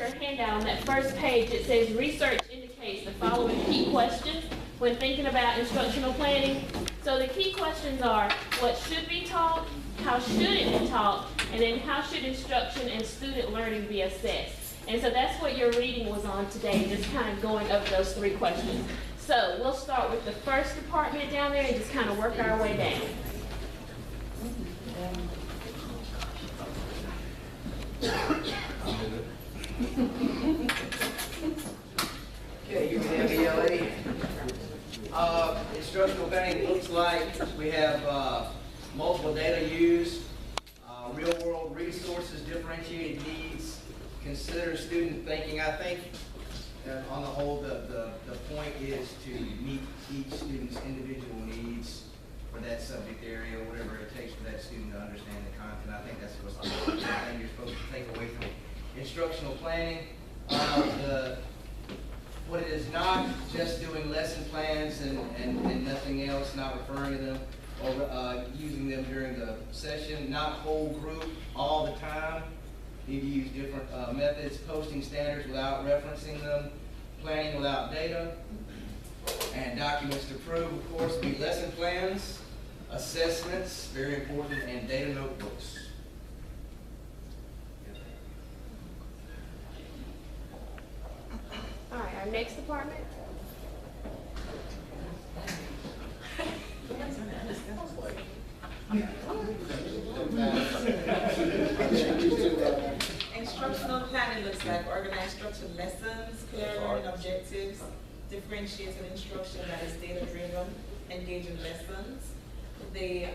your handout, on that first page, it says research indicates the following key questions when thinking about instructional planning. So the key questions are, what should be taught, how should it be taught, and then how should instruction and student learning be assessed. And so that's what your reading was on today, just kind of going over those 3 questions. So we'll start with the first department down there and just kind of work our way down. Okay, you're in MBLA. Instructional planning looks like we have multiple data used, real-world resources, differentiated needs, consider student thinking. I think on the whole, the point is to meet each student's individual needs for that subject area, or whatever it takes for that student to understand the content. I think that's what's the thing you're supposed to take away from instructional planning. What it is not just doing lesson plans and nothing else, not referring to them or using them during the session, not whole group all the time. Need to use different methods, posting standards without referencing them, planning without data, and documents to prove, of course, be lesson plans, assessments, very important, and data notebooks. All right, our next department. Instructional planning looks like organized structured lessons, clear learning objectives, differentiated instruction that is data-driven, engaging lessons. They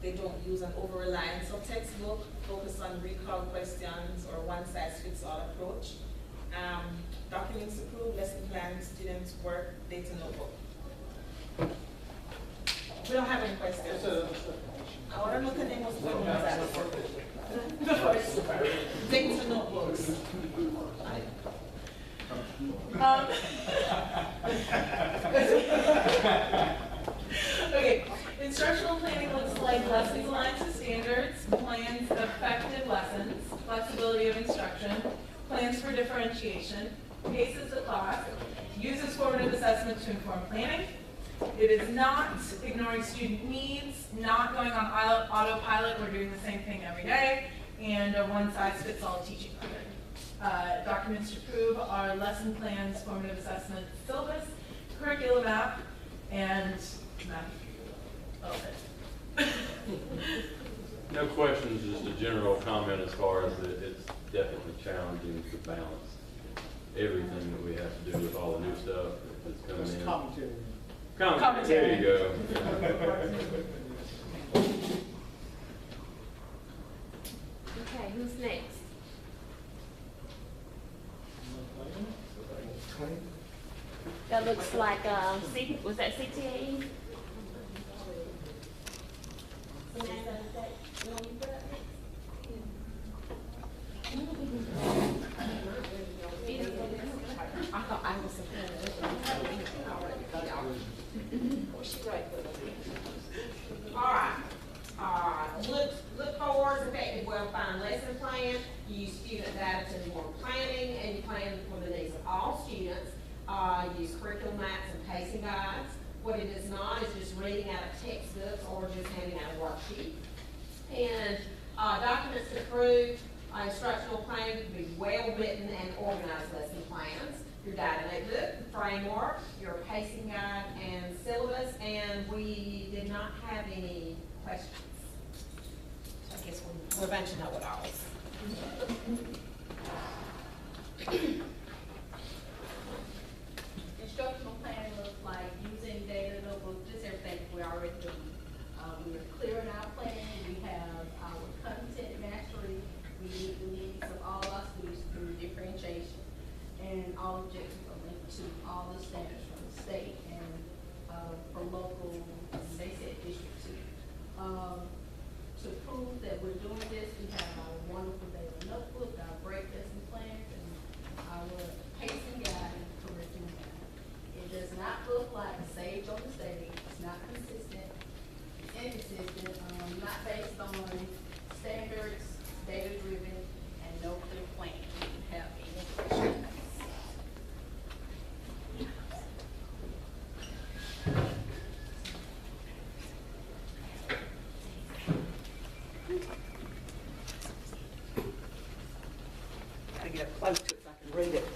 don't use an over-reliance of textbook, focus on recall questions or one-size-fits-all approach. Documents to prove, lesson plans, students' work, data notebook. We don't have any questions. I want to look at them was data notebooks. Okay, instructional planning looks like lessons aligned to standards, plans of effective lessons, flexibility of instruction, plans for differentiation, paces the class, uses formative assessment to inform planning. It is not ignoring student needs, not going on autopilot or doing the same thing every day, and a one-size-fits-all teaching method. Documents to prove are lesson plans, formative assessment, syllabus, curriculum map, and map. No questions, just a general comment as far as it's definitely challenging to balance everything that we have to do with all the new stuff that's coming in. Commentary. There you go. Okay, who's next? That looks like, was that CTAE? Samantha, is that you want me to put up next? I thought I was Look towards effective, well-defined lesson plan. You use student data to inform planning, and you plan for the needs of all students. Use curriculum maps and pacing guides. What it is not is just reading out of textbooks or just handing out a worksheet. And documents to prove instructional planning to be well-written and organized lesson plans. Your data notebook, framework, your pacing guide, and syllabus, and we did not have any questions. So I guess we're bunching up with ours. Instructional planning looks like using data notebooks, just everything we already do. We are clearing our plan. We have our content mastery. We meet the needs of all our students through differentiation. And all objectives are linked to all the standards from the state and from local, they said district too. To prove that we're doing this, we have our wonderful data notebook, our get up close to it so I can read it.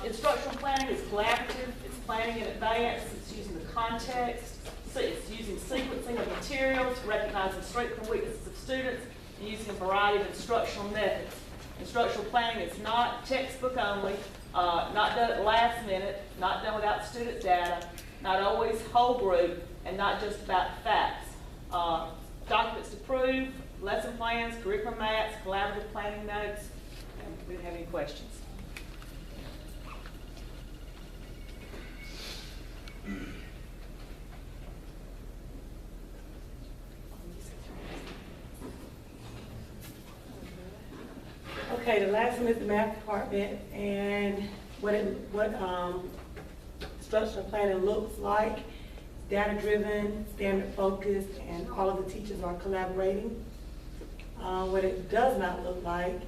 Instructional planning is collaborative, it's planning in advance, it's using the context, so it's using sequencing of materials, recognizing strengths and weaknesses of students, and using a variety of instructional methods. Instructional planning is not textbook only, not done at last minute, not done without student data, not always whole group, and not just about facts. Documents to prove, lesson plans, curriculum maps, collaborative planning notes, and we didn't have any questions. Okay, the last one is the math department and what instructional planning looks like. Data-driven, standard-focused, and all of the teachers are collaborating. What it does not look like,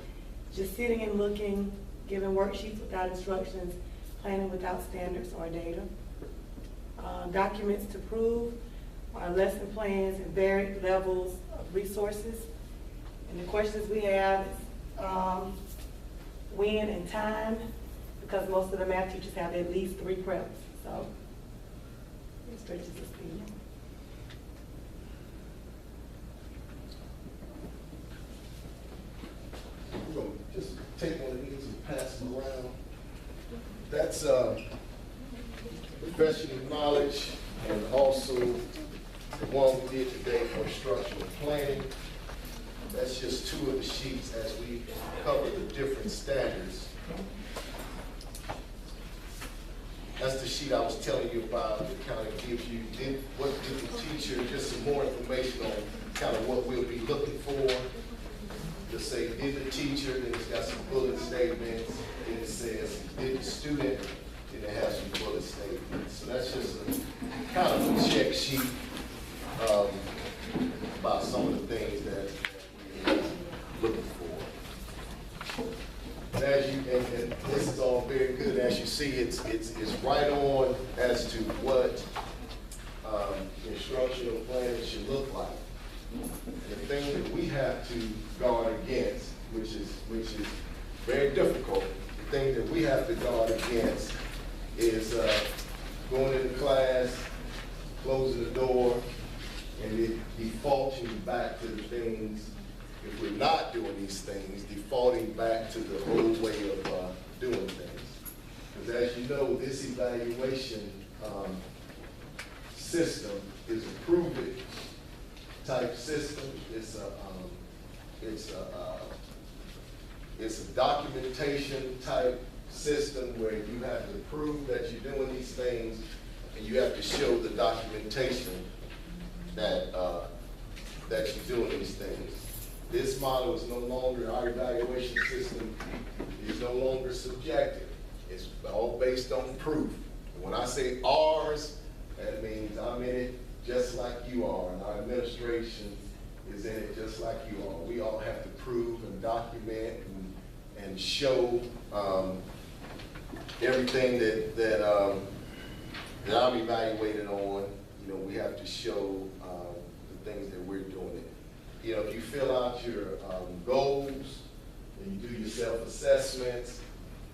just sitting and looking, giving worksheets without instructions, planning without standards or data. Documents to prove are lesson plans and varied levels of resources. And the questions we have is when and time, because most of the math teachers have at least 3 preps, so it stretches the speed. We're gonna just take one of these and pass them around. That's professional knowledge, and also the one we did today for instructional planning. That's just 2 of the sheets as we cover the different standards. That's the sheet I was telling you about that kind of gives you what did the teacher, just some more information on kind of what we'll be looking for. To say, did the teacher, then it's got some bullet statements, then it says, did the student, then it has some bullet statements. So that's just a kind of a check sheet about some of the things that we're looking for. And and this is all very good. As you see, it's right on as to what instructional planning should look like. The thing that we have to guard against, which is very difficult, the thing that we have to guard against is going into class, closing the door, and it defaulting back to the things, if we're not doing these things, defaulting back to the old way of doing things. Because as you know, this evaluation system is a prove-it type system. It's a documentation type system where you have to prove that you're doing these things, and you have to show the documentation that you're doing these things. This model is no longer, our evaluation system is no longer subjective. It's all based on proof. When I say ours, that means I'm in it just like you are, and our administration is in it just like you are. We all have to prove and document and show everything that I'm evaluated on. You know, we have to show the things that we're doing. You know, if you fill out your goals and you do your self-assessments,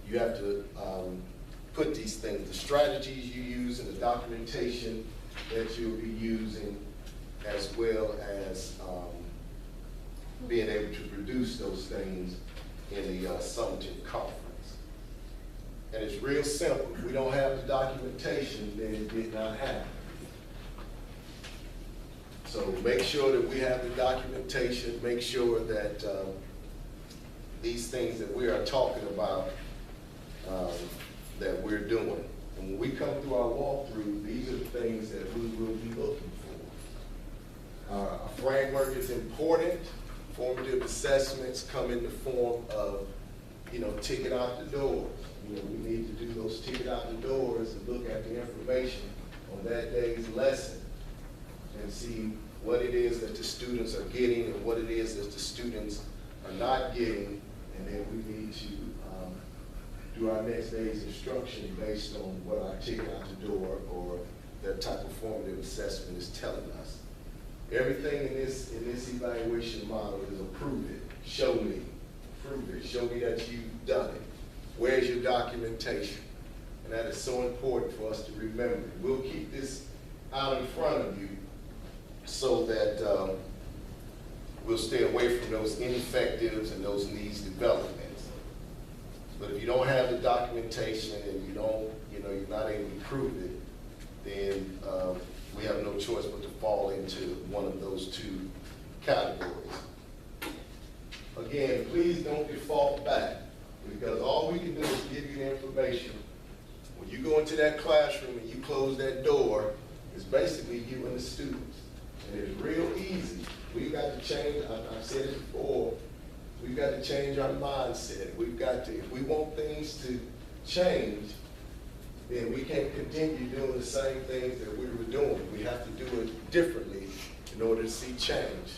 you have to put these things, the strategies you use and the documentation that you'll be using, as well as being able to produce those things in the summative conference. And it's real simple. If we don't have the documentation, then it did not happen. So make sure that we have the documentation, make sure that these things that we are talking about, that we're doing. And when we come through our walkthrough, these are the things that we will be looking for. Our framework is important. Formative assessments come in the form of, you know, ticket out the doors. You know, we need to do those ticket out the doors and look at the information on that day's lesson and see what it is that the students are getting and what it is that the students are not getting, and then we need to do our next day's instruction based on what our ticket out the door or that type of formative assessment is telling us. Everything in this evaluation model is a prove it, show me, prove it. Show me that you've done it. Where's your documentation? And that is so important for us to remember. We'll keep this out in front of you so that we'll stay away from those ineffectives and those needs developments. But if you don't have the documentation and you don't, you're not able to prove it, then we have no choice but to fall into one of those two categories. Again, please don't default back, because all we can do is give you the information. When you go into that classroom and you close that door, it's basically you and the students. And it's real easy. We've got to change, I've said it before, we've got to change our mindset. We've got to, if we want things to change, then we can't continue doing the same things that we were doing. We have to do it differently in order to see change.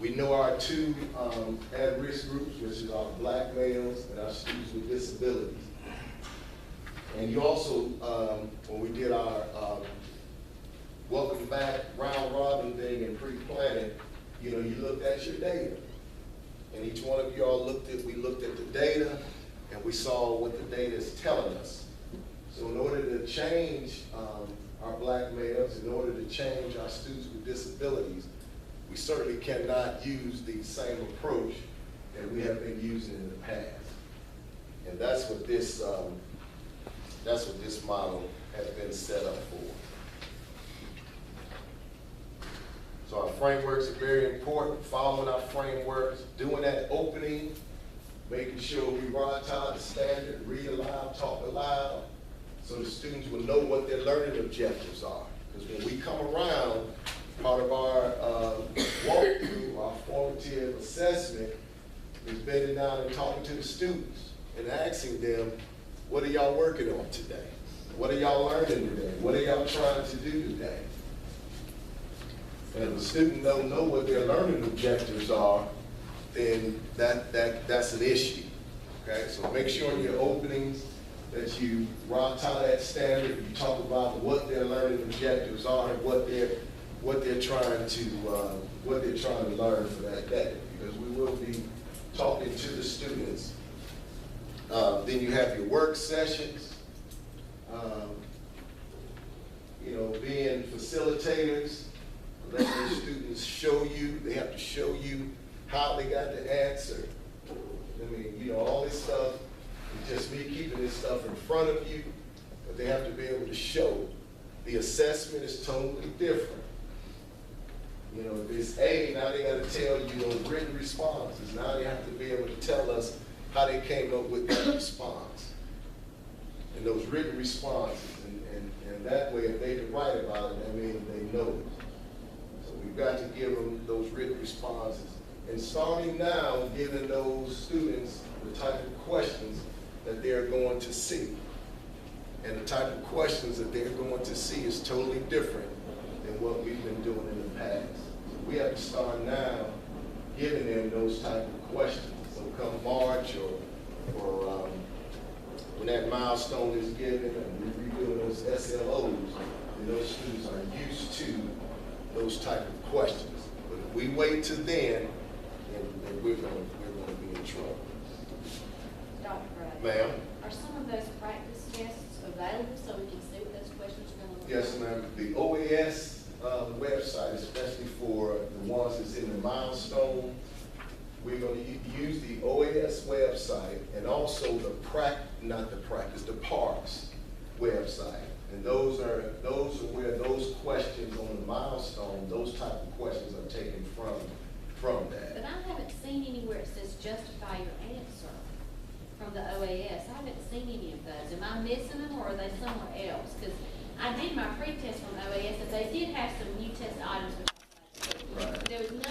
We know our two at-risk groups, which is our black males and our students with disabilities. And you also, when we did our welcome back round robin thing and pre-planning, you looked at your data. And each one of y'all we looked at the data and we saw what the data is telling us. So in order to change our black males, in order to change our students with disabilities, we certainly cannot use the same approach that we have been using in the past. And that's what this model has been set up for. So our frameworks are very important, following our frameworks, doing that opening, making sure we write out the standard, read aloud, talk aloud, so the students will know what their learning objectives are. Because when we come around, part of our walkthrough, our formative assessment, is bending down and talking to the students and asking them, what are y'all working on today? What are y'all learning today? What are y'all trying to do today? And if the student don't know what their learning objectives are, then that's an issue. Okay, so make sure in your openings that you write out that standard. You talk about what their learning objectives are and what they're trying to learn for that day, because we will be talking to the students. Then you have your work sessions. Being facilitators, letting the students show you. They have to show you how they got the answer. All this stuff is just me keeping this stuff in front of you, but they have to be able to show. The assessment is totally different. If it's A, now they got to tell you those written responses. Now they have to be able to tell us how they came up with that response and those written responses. And that way, if they can write about it, that means they know it. So we've got to give them those written responses. And starting now, giving those students the type of questions that they're going to see. And the type of questions that they're going to see is totally different than what we've been doing in the past. We have to start now giving them those type of questions. So come March or when that milestone is given and we're redoing those SLOs, and those students are used to those type of questions. But if we wait till then we're going to be in trouble. Dr. Brad. Ma'am? Are some of those practice tests available so we can see what those questions are going to look Yes, ma'am. The OAS website, especially for the ones that's in the milestone, we're going to use the OAS website and also the PARCS website. And those are where those questions on the milestone, those type of questions are taken from that. But I haven't seen anywhere it says justify your answer from the OAS. I haven't seen any of those. Am I missing them or are they somewhere else? Because I did my pre-test from OAS and they did have some new test items. Right. There was no